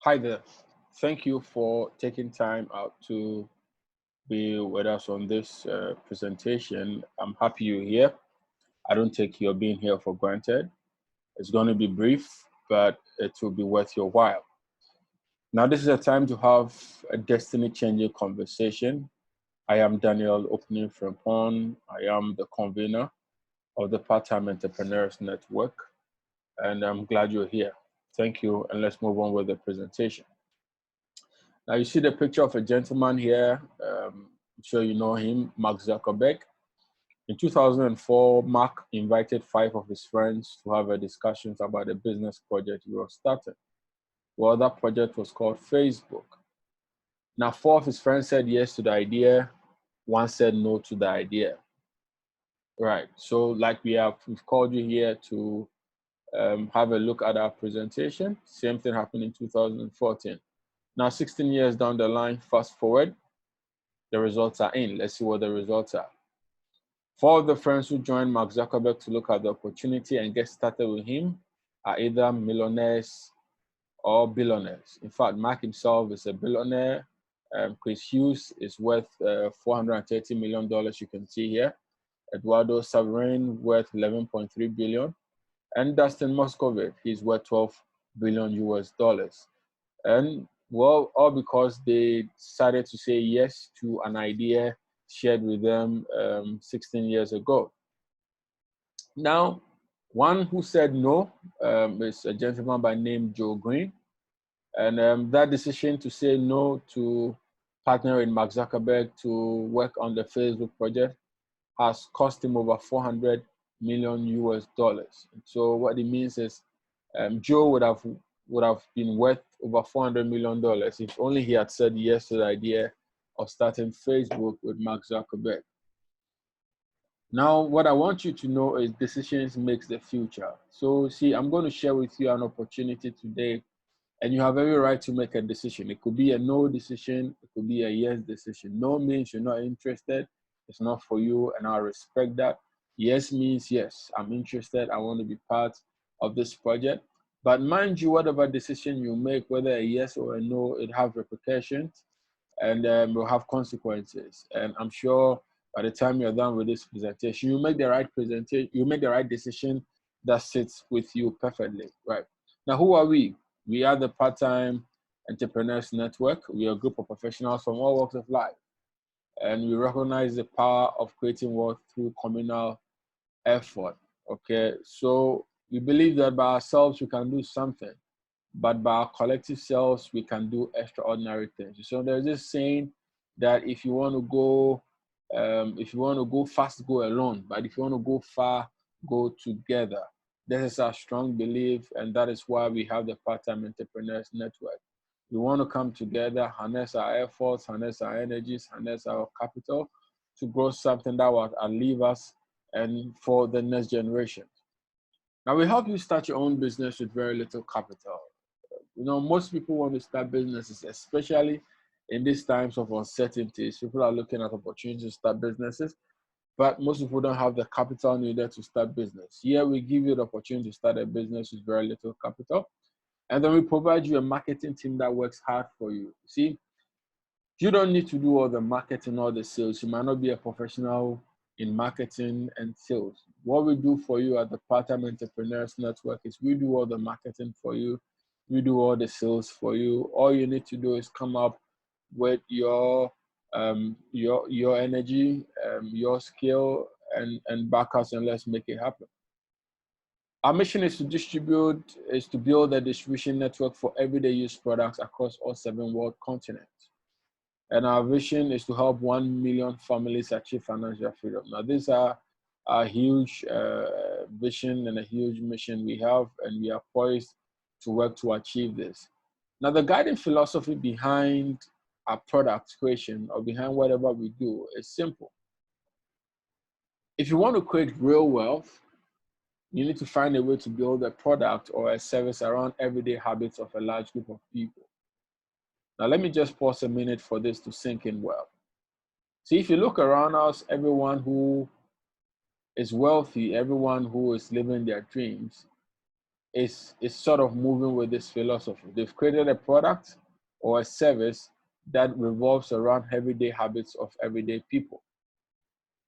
Hi there. Thank you for taking time out to be with us on this presentation. I'm happy you're here. I don't take your being here for granted. It's going to be brief, but it will be worth your while. Now, this is a time to have a destiny-changing conversation. I am Daniel Opening Frimpong. I am the convener of the Part-Time Entrepreneurs Network, and I'm glad you're here. Thank you, and let's move on with the presentation. Now you see the picture of a gentleman here. I'm sure you know him, Mark Zuckerberg. In 2004, Mark invited 5 of his friends to have a discussions about a business project he was starting. Well, that project was called Facebook. Now, 4 of his friends said yes to the idea. 1 said no to the idea. Right. So, like we've called you here to have a look at our presentation. Same thing happened in 2014. Now, 16 years down the line, fast forward, the results are in. Let's see what the results are. 4 of the friends who joined Mark Zuckerberg to look at the opportunity and get started with him are either millionaires or billionaires. In fact, Mark himself is a billionaire. Chris Hughes is worth $430 million, you can see here. Eduardo Saverin worth 11.3 billion. And Dustin Moskovitz, he's worth 12 billion US dollars. And well, all because they decided to say yes to an idea shared with them 16 years ago. Now, one who said no is a gentleman by name Joe Green. And that decision to say no to partner with Mark Zuckerberg to work on the Facebook project has cost him over 400 million US dollars. So what it means is Joe would have been worth over $400 million if only he had said yes to the idea of starting Facebook with Mark Zuckerberg. Now, what I want you to know is decisions makes the future. So see, I'm going to share with you an opportunity today, and you have every right to make a decision. It could be a no decision, it could be a yes decision. No means you're not interested, it's not for you, and I respect that. Yes means yes, I'm interested, I want to be part of this project. But mind you, whatever decision you make, whether a yes or a no, it has repercussions and will have consequences. And I'm sure by the time you're done with this presentation, you make the right presentation, you make the right decision that sits with you perfectly, right? Now, who are we? We are the Part-Time Entrepreneurs Network. We are a group of professionals from all walks of life. And we recognize the power of creating wealth through communal effort, okay? So we believe that by ourselves, we can do something, but by our collective selves, we can do extraordinary things. So there's this saying that if you want to go fast, go alone. But if you want to go far, go together. This is our strong belief, and that is why we have the Part-Time Entrepreneurs Network. We want to come together, harness our efforts, harness our energies, harness our capital to grow something that will outlive us and for the next generation. Now, we help you start your own business with very little capital. You know, most people want to start businesses, especially in these times of uncertainties. People are looking at opportunities to start businesses, but most people don't have the capital needed to start business. Here, we give you the opportunity to start a business with very little capital, and then we provide you a marketing team that works hard for you. See, you don't need to do all the marketing, all the sales. You might not be a professional in marketing and sales. What we do for you at the Part-Time Entrepreneurs Network is we do all the marketing for you. We do all the sales for you. All you need to do is come up with your energy, your skill, and back us, and let's make it happen. Our mission is to build a distribution network for everyday use products across all 7 world continents. And our vision is to help 1 million families achieve financial freedom. Now, these are a huge vision and a huge mission we have, and we are poised to work to achieve this. Now, the guiding philosophy behind our product creation or behind whatever we do is simple. If you want to create real wealth, you need to find a way to build a product or a service around everyday habits of a large group of people. Now, let me just pause a minute for this to sink in well. See, if you look around us, everyone who is wealthy, everyone who is living their dreams, is sort of moving with this philosophy. They've created a product or a service that revolves around everyday habits of everyday people.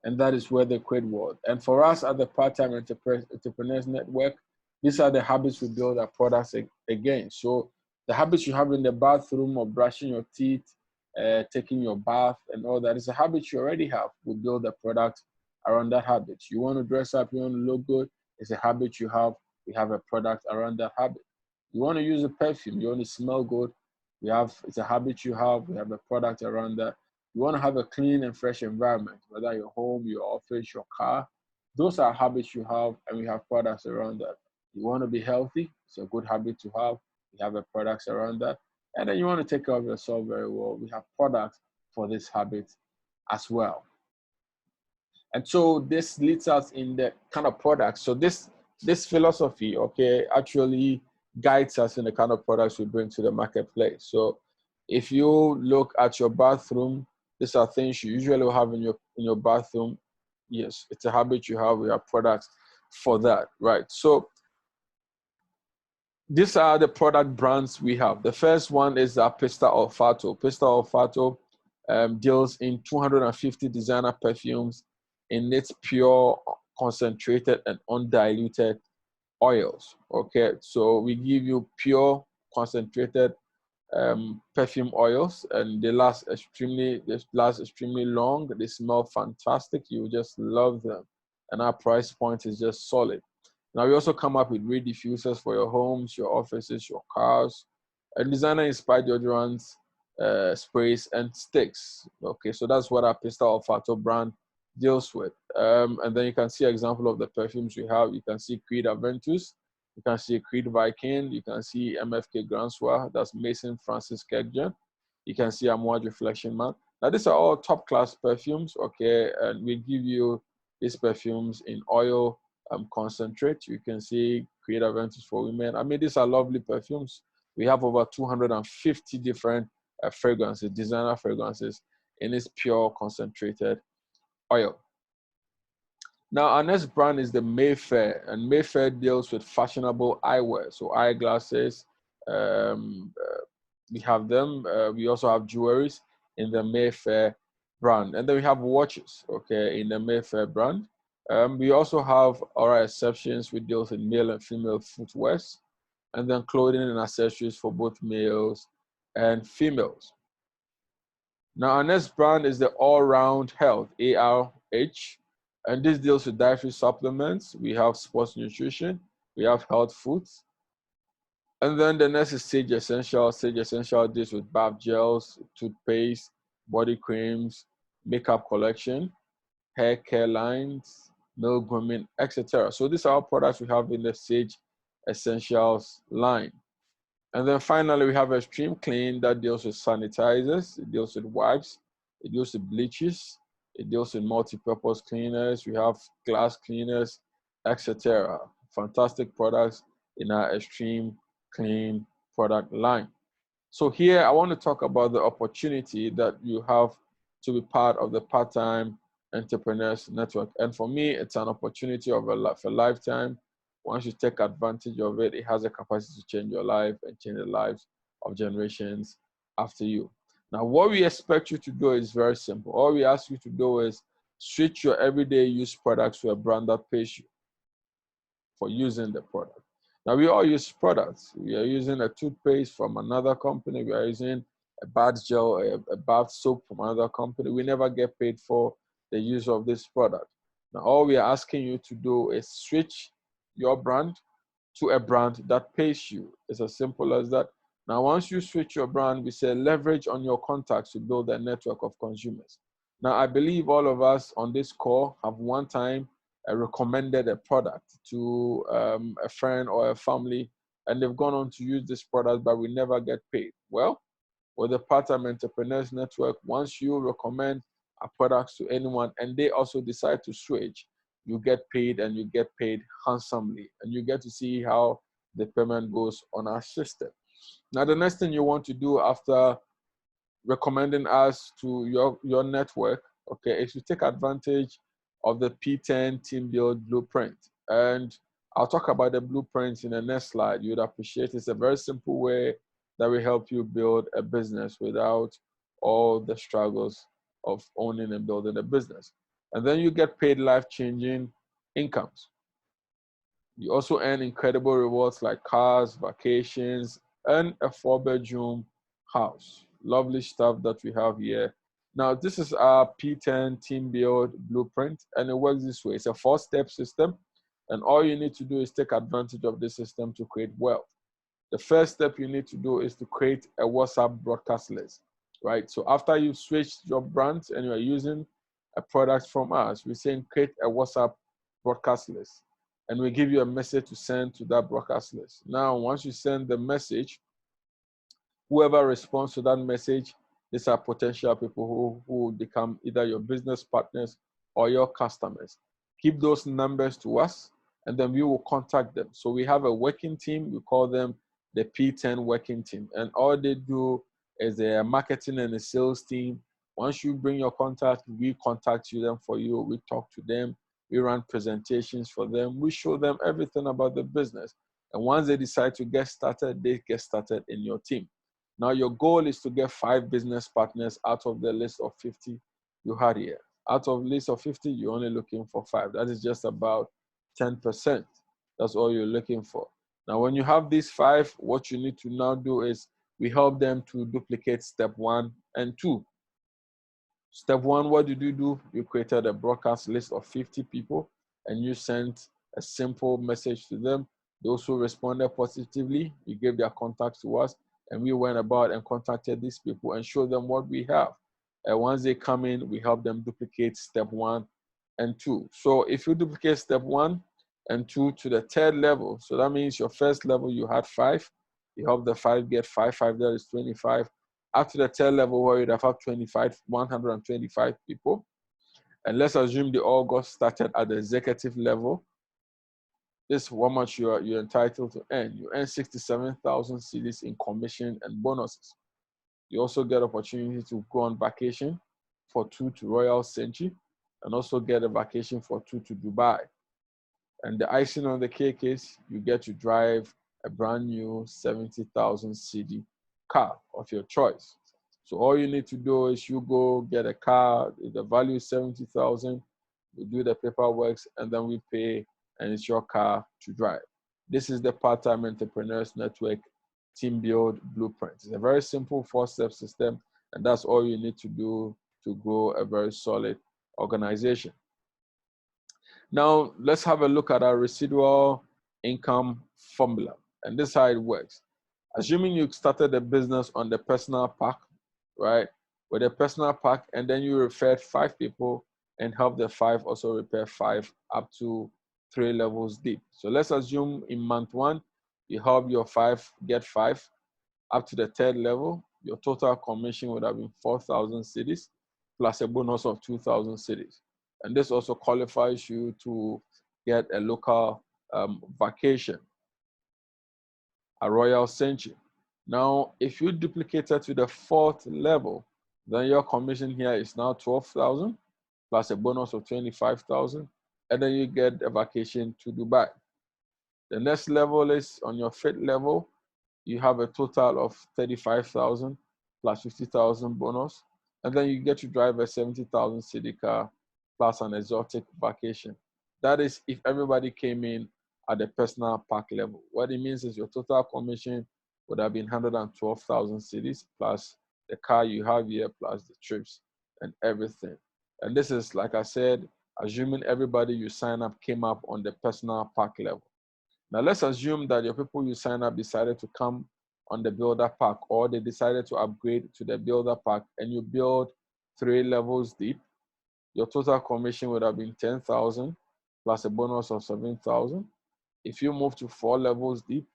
And that is where they create wealth. And for us at the Part-Time Entrepreneurs Network, these are the habits we build our products against. So the habits you have in the bathroom of brushing your teeth, taking your bath and all that is a habit you already have. We build a product around that habit. You want to dress up, you want to look good, it's a habit you have. We have a product around that habit. You want to use a perfume, you want to smell good, it's a habit you have. We have a product around that. You want to have a clean and fresh environment, whether your home, your office, your car. Those are habits you have, and we have products around that. You want to be healthy, it's a good habit to have. We have a products around that. And then you want to take care of yourself very well. We have products for this habit as well. And so this leads us in the kind of products. So this philosophy, okay, actually guides us in the kind of products we bring to the marketplace. So if you look at your bathroom, these are things you usually have in your bathroom. Yes, it's a habit you have. We have products for that, right? So these are the product brands we have. The first one is Pista Olfato. Pista Olfato deals in 250 designer perfumes in its pure, concentrated, and undiluted oils. Okay, so we give you pure, concentrated perfume oils, and they last extremely long. They smell fantastic. You just love them, and our price point is just solid. Now we also come up with reed diffusers for your homes, your offices, your cars, and designer-inspired deodorants, sprays, and sticks. Okay, so that's what our Pista Olfato brand deals with. And then you can see an example of the perfumes we have. You can see Creed Aventus, you can see Creed Viking, you can see MFK Grand Soir, that's Mason Francis Kerkjan. You can see Amouage Reflection Man. Now these are all top class perfumes, okay, and we give you these perfumes in oil concentrate. You can see Creed Aventus for women. I mean, these are lovely perfumes. We have over 250 different fragrances, designer fragrances, in this pure concentrated oil. Now, our next brand is the Mayfair, and Mayfair deals with fashionable eyewear, so eyeglasses. We have them. We also have jewelries in the Mayfair brand, and then we have watches, okay, in the Mayfair brand. We also have our exceptions, which deals in male and female footwears, and then clothing and accessories for both males and females. Now, our next brand is the All Round Health, ARH, and this deals with dietary supplements. We have sports nutrition, we have health foods. And then the next is Sage Essential. Sage Essential deals with bath gels, toothpaste, body creams, makeup collection, hair care lines, male grooming, etc. So these are all products we have in the Sage Essentials line. And then finally, we have Extreme Clean that deals with sanitizers, it deals with wipes, it deals with bleaches, it deals with multi-purpose cleaners, we have glass cleaners, etc. Fantastic products in our Extreme Clean product line. So here, I want to talk about the opportunity that you have to be part of the Part-Time Entrepreneurs Network. And for me, it's an opportunity of a lifetime. Once you take advantage of it, it has a capacity to change your life and change the lives of generations after you. Now, what we expect you to do is very simple. All we ask you to do is switch your everyday use products to a brand that pays you for using the product. Now, we all use products. We are using a toothpaste from another company. We are using a bath gel, a bath soap from another company. We never get paid for the use of this product. Now, all we are asking you to do is switch your brand to a brand that pays you. It's as simple as that. Now, once you switch your brand, we say leverage on your contacts to build a network of consumers. Now, I believe all of us on this call have one time recommended a product to a friend or a family, and they've gone on to use this product, but we never get paid. Well, with the Part-Time Entrepreneurs Network, once you recommend our products to anyone and they also decide to switch, you get paid, and you get paid handsomely, and you get to see how the payment goes on our system. Now, the next thing you want to do after recommending us to your network, okay, is to take advantage of the PTEN Team Build Blueprint. And I'll talk about the blueprints in the next slide. You'd appreciate it's a very simple way that will help you build a business without all the struggles of owning and building a business. And then you get paid life-changing incomes. You also earn incredible rewards like cars, vacations, and a 4-bedroom house. Lovely stuff that we have here. Now, this is our PTEN Team Build Blueprint, and it works this way. It's a 4-step system, and all you need to do is take advantage of this system to create wealth. The first step you need to do is to create a WhatsApp broadcast list, right? So after you've switched your brand and you're using a product from us, we're saying create a WhatsApp broadcast list. And we give you a message to send to that broadcast list. Now, once you send the message, whoever responds to that message, these are potential people who will become either your business partners or your customers. Keep those numbers to us, and then we will contact them. So we have a working team. We call them the PTEN working team. And all they do is a marketing and a sales team. Once you bring your contact, we contact them for you. We talk to them. We run presentations for them. We show them everything about the business. And once they decide to get started, they get started in your team. Now, your goal is to get 5 business partners out of the list of 50 you had here. Out of the list of 50, you're only looking for 5. That is just about 10%. That's all you're looking for. Now, when you have these 5, what you need to now do is we help them to duplicate step 1 and 2. Step 1, what did you do? You created a broadcast list of 50 people and you sent a simple message to them. Those who responded positively, you gave their contacts to us, and we went about and contacted these people and showed them what we have. And once they come in, we help them duplicate step 1 and 2. So if you duplicate step 1 and 2 to the 3rd level, so that means your first level you had 5, you help the 5 get 5, that is 25. After the 3rd level where you'd have 125 people. And let's assume they all got started at the executive level. This is how much you're entitled to earn. You earn 67,000 cedis in commission and bonuses. You also get opportunity to go on vacation for 2 to Royal Century, and also get a vacation for 2 to Dubai. And the icing on the cake is you get to drive a brand new 70,000 cedi car of your choice. So all you need to do is you go get a car, the value is 70,000, we do the paperwork, and then we pay, and it's your car to drive. This is the Part-Time Entrepreneurs Network Team Build Blueprint. It's a very simple 4-step system, and that's all you need to do to grow a very solid organization. Now, let's have a look at our residual income formula, and this is how it works. Assuming you started a business on the personal pack, right, with a personal pack, and then you referred 5 people and help the 5 also repair 5 up to 3 levels deep. So let's assume in month 1, you help your 5 get 5 up to the 3rd level. Your total commission would have been 4,000 cedis plus a bonus of 2,000 cedis. And this also qualifies you to get a local vacation, a Royal Century. Now, if you duplicate it to the 4th level, then your commission here is now 12,000 plus a bonus of 25,000, and then you get a vacation to Dubai. The next level is on your 5th level, you have a total of 35,000 plus 50,000 bonus, and then you get to drive a 70,000 cedi car plus an exotic vacation. That is if everybody came in at the personal pack level. What it means is your total commission would have been 112,000 cedis plus the car you have here plus the trips and everything. And this is, like I said, assuming everybody you sign up came up on the personal pack level. Now let's assume that your people you sign up decided to come on the builder pack, or they decided to upgrade to the builder pack, and you build 3 levels deep. Your total commission would have been 10,000 plus a bonus of 7,000. If you move to 4 levels deep,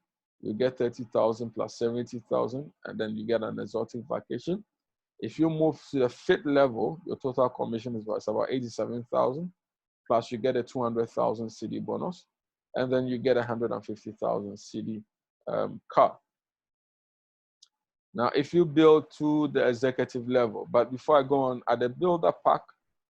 you get 30,000 plus 70,000, and then you get an exotic vacation. If you move to the 5th level, your total commission is about 87,000, plus you get a 200,000 cedi bonus, and then you get 150,000 cedi car. Now, if you build to the executive level, but before I go on, at the builder pack,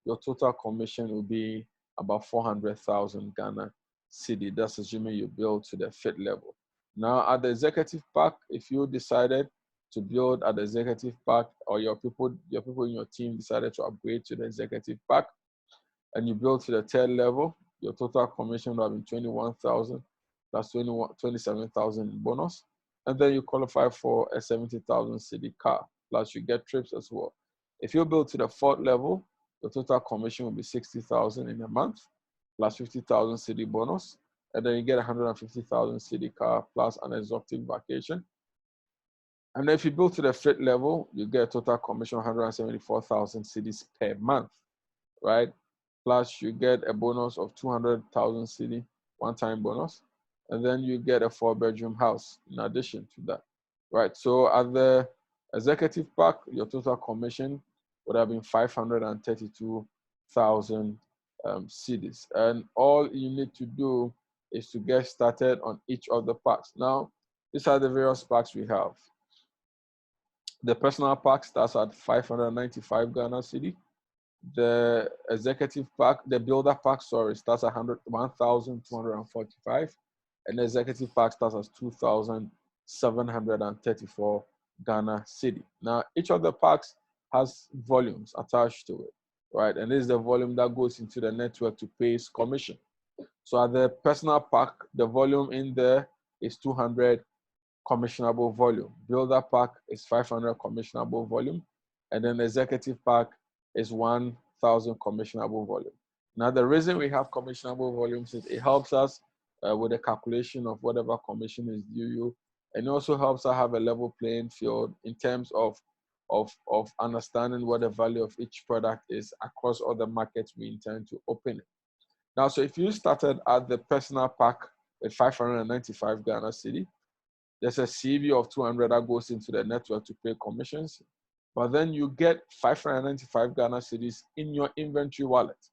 your total commission will be about 400,000 Ghana cedi. That's assuming you build to the 5th level. Now at the executive pack, if you decided to build at the executive pack, or your people in your team decided to upgrade to the executive pack, and you build to the 3rd level, your total commission would have been 21,000 plus 27,000 in bonus. And then you qualify for a 70,000 cedi car, plus you get trips as well. If you build to the 4th level, the total commission will be 60,000 in a month, plus 50,000 cedi bonus. And then you get 150,000 cedi car, plus an exotic vacation. And then if you build to the 5th level, you get a total commission of 174,000 cedis per month, right? Plus you get a bonus of 200,000 cedi, one-time bonus. And then you get a 4-bedroom house in addition to that, right? So at the executive pack, your total commission would have been 532,000 cedis. And all you need to do is to get started on each of the packs. Now, these are the various packs we have. The personal pack starts at 595 Ghana cedi. The executive pack, the builder pack, sorry, starts at 1,245. And the executive pack starts at 2,734 Ghana cedi. Now, each of the packs has volumes attached to it, right? And this is the volume that goes into the network to pay its commission. So at the personal pack, the volume in there is 200 commissionable volume. Builder pack is 500 commissionable volume. And then the executive pack is 1,000 commissionable volume. Now, the reason we have commissionable volumes is it helps us with the calculation of whatever commission is due you. And it also helps us have a level playing field in terms of understanding what the value of each product is across all the markets we intend to open it. Now, so if you started at the personal pack with 595 Ghana cedi, there's a CV of 200 that goes into the network to pay commissions. But then you get 595 Ghana cedis in your inventory wallet.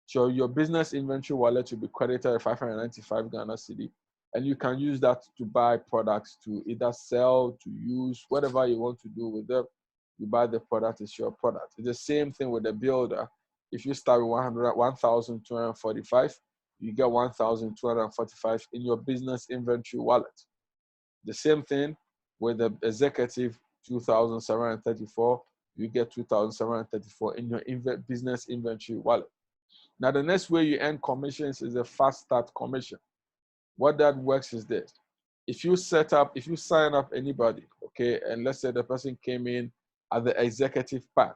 So your business inventory wallet will be credited at 595 Ghana cedi, and you can use that to buy products to either sell, to use, whatever you want to do with them. You buy the product, it's your product. It's the same thing with the builder. If you start with 1,245, you get 1,245 in your business inventory wallet. The same thing with the executive, 2,734, you get 2,734 in your business inventory wallet. Now, the next way you earn commissions is a fast start commission. What that works is this. If you sign up anybody, okay, and let's say the person came in at the executive pack,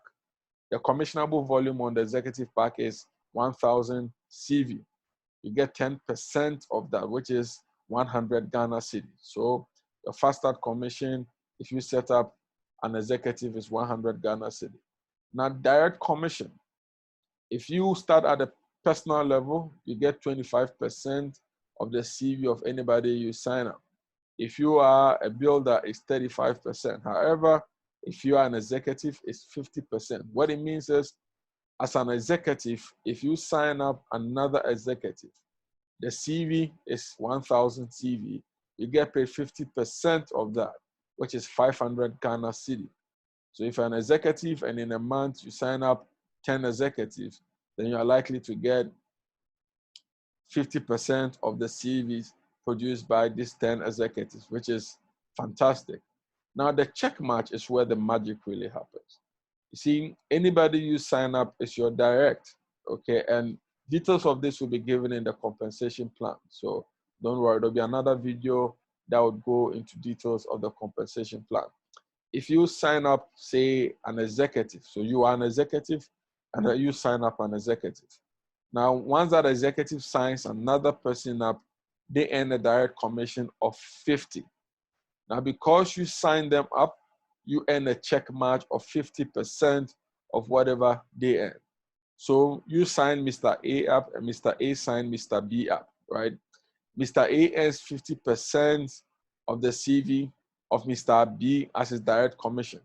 the commissionable volume on the executive pack is 1,000 CV. You get 10% of that, which is 100 Ghana cedi. So the fast start commission, if you set up an executive, is 100 Ghana cedi. Now, direct commission, if you start at the personal level, you get 25% of the CV of anybody you sign up. If you are a builder, it's 35%. However, if you are an executive, it's 50%. What it means is, as an executive, if you sign up another executive, the CV is 1,000 CV. You get paid 50% of that, which is 500 Ghana cedi. So if you're an executive and in a month you sign up 10 executives, then you are likely to get 50% of the CVs produced by these 10 executives, which is fantastic. Now, the check match is where the magic really happens. You see, anybody you sign up is your direct, okay? And details of this will be given in the compensation plan. So don't worry, there'll be another video that would go into details of the compensation plan. If you sign up, say, an executive, so you are an executive and you sign up an executive. Now, once that executive signs another person up, they earn a direct commission of 50. Now, because you sign them up, you earn a check match of 50% of whatever they earn. So you sign Mr. A up and Mr. A signed Mr. B up, right? Mr. A earns 50% of the CV of Mr. B as his direct commission.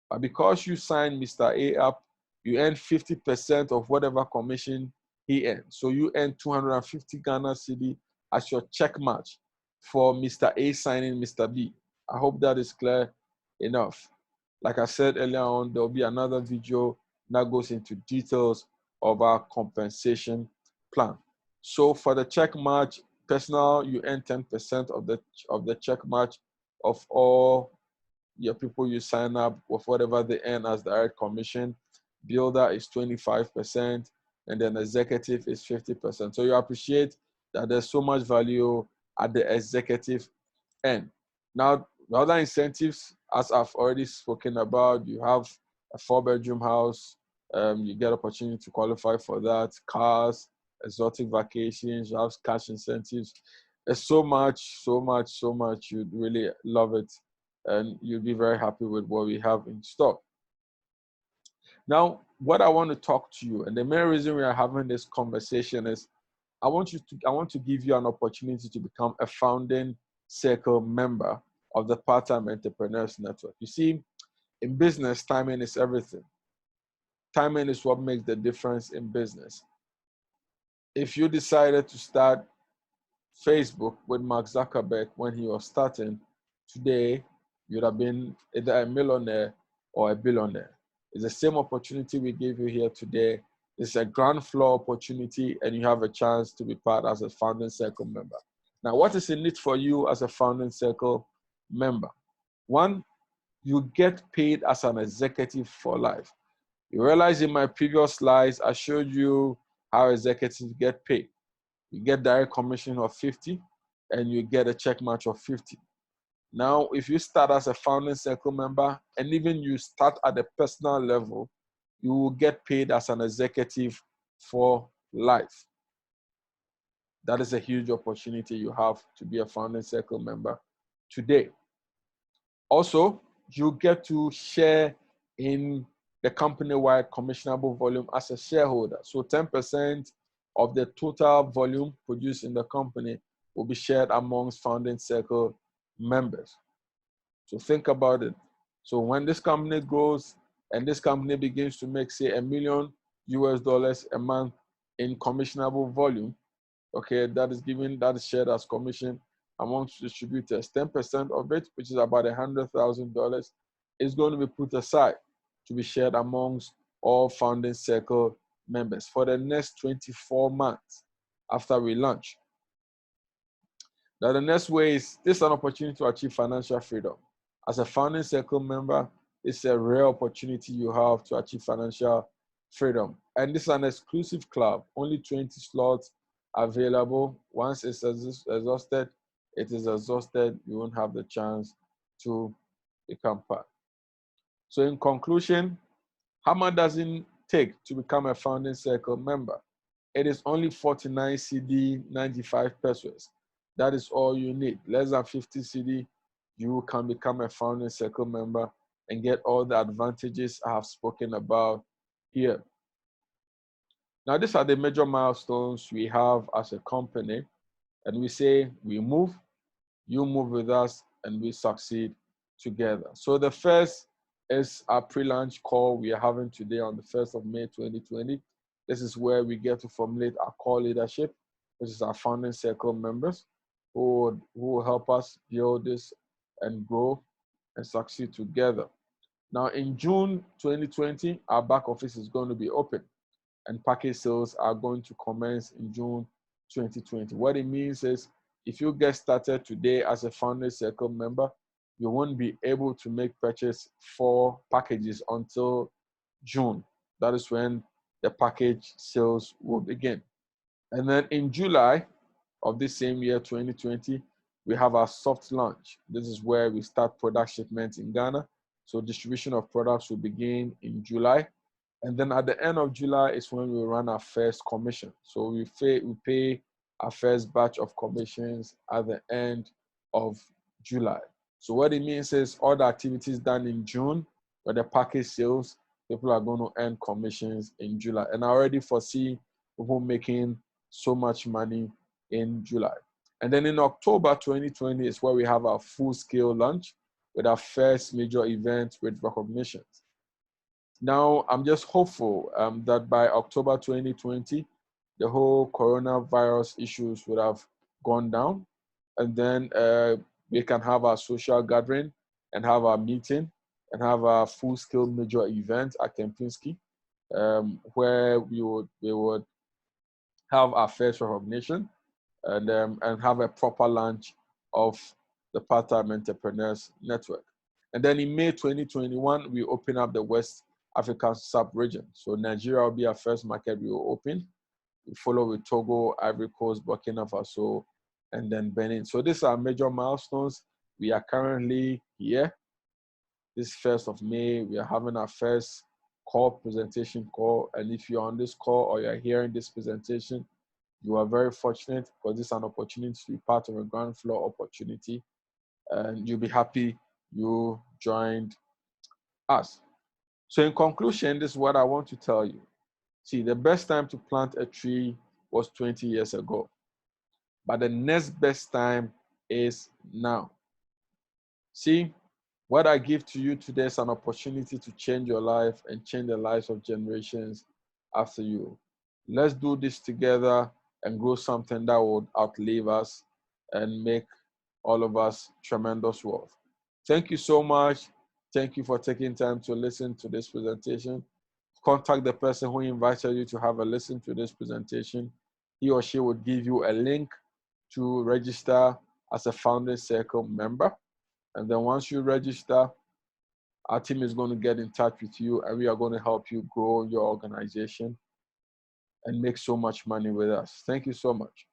But because you sign Mr. A up, you earn 50% of whatever commission he earned. So you earn 250 Ghana cedi as your check match for Mr. A signing Mr. B. I hope that is clear enough. Like I said earlier on, there'll be another video that goes into details of our compensation plan. So for the check match, Personal, you earn 10% of the check match of all your people you sign up with whatever they earn as direct commission. Builder is 25%, and then executive is 50%. So you appreciate that there's so much value at the executive end. Now, the other incentives, as I've already spoken about, you have a 4-bedroom house, you get opportunity to qualify for that, cars, exotic vacations, you have cash incentives. There's so much, you'd really love it, and you'll be very happy with what we have in stock. Now, what I want to talk to you, and the main reason we are having this conversation is I want to give you an opportunity to become a founding circle member of the Part-Time Entrepreneurs Network. You see, in business, timing is everything. Timing is what makes the difference in business. If you decided to start Facebook with Mark Zuckerberg when he was starting, today you'd have been either a millionaire or a billionaire. It's the same opportunity we gave you here today. It's a ground floor opportunity, and you have a chance to be part as a founding circle member. Now, what is in it for you as a founding circle member? One, you get paid as an executive for life. You realize in my previous slides, I showed you how executives get paid. You get direct commission of 50, and you get a check match of 50. Now, if you start as a founding circle member, and even you start at the personal level, you will get paid as an executive for life. That is a huge opportunity you have to be a founding circle member today. Also, you get to share in the company-wide commissionable volume as a shareholder. So 10% of the total volume produced in the company will be shared amongst founding circle members. So think about it. So when this company grows and this company begins to make, say, $1 million a month in commissionable volume, okay, that is shared as commission amongst distributors. 10% of it, which is about $100,000, is going to be put aside to be shared amongst all founding circle members for the next 24 months after we launch. Now, the next way is this is an opportunity to achieve financial freedom. As a founding circle member, it's a rare opportunity you have to achieve financial freedom. And this is an exclusive club, only 20 slots available. Once it's exhausted, it is exhausted. You won't have the chance to become part. So in conclusion, how much does it take to become a founding circle member? It is only 49 CD, 95 pesos. That is all you need. Less than 50 CD, you can become a founding circle member and get all the advantages I have spoken about here. Now, these are the major milestones we have as a company. And we say we move, you move with us, and we succeed together. So the first is our pre-launch call we are having today on the 1st of May, 2020. This is where we get to formulate our core leadership, which is our founding circle members who will help us build this and grow and succeed together. Now, in June 2020, our back office is going to be open, and package sales are going to commence in June 2020. What it means is if you get started today as a founding circle member, you won't be able to make purchase for packages until June. That is when the package sales will begin. And then in July of this same year, 2020, we have our soft launch. This is where we start product shipments in Ghana. So distribution of products will begin in July. And then at the end of July is when we run our first commission. So we pay our first batch of commissions at the end of July. So what it means is all the activities done in June, where the package sales, people are going to earn commissions in July. And I already foresee people making so much money in July. And then in October 2020 is where we have our full-scale launch with our first major event with recognitions. Now, I'm just hopeful that by October 2020, the whole coronavirus issues would have gone down, and then we can have our social gathering and have our meeting and have our full-scale major event at Kempinski, where we would have our first recognition. and have a proper launch of the Part-Time Entrepreneurs Network. And then in May 2021, we open up the West African sub-region. So Nigeria will be our first market we will open. We follow with Togo, Ivory Coast, Burkina Faso, and then Benin. So these are major milestones. We are currently here. This 1st of May, we are having our first presentation call. And if you're on this call or you're hearing this presentation, you are very fortunate because this is an opportunity to be part of a ground floor opportunity. And you'll be happy you joined us. So in conclusion, this is what I want to tell you. See, the best time to plant a tree was 20 years ago. But the next best time is now. See, what I give to you today is an opportunity to change your life and change the lives of generations after you. Let's do this together and grow something that would outlive us and make all of us tremendous wealth. Thank you so much. Thank you for taking time to listen to this presentation. Contact the person who invited you to have a listen to this presentation. He or she would give you a link to register as a Founding Circle member. And then once you register, our team is going to get in touch with you and we are going to help you grow your organization and make so much money with us. Thank you so much.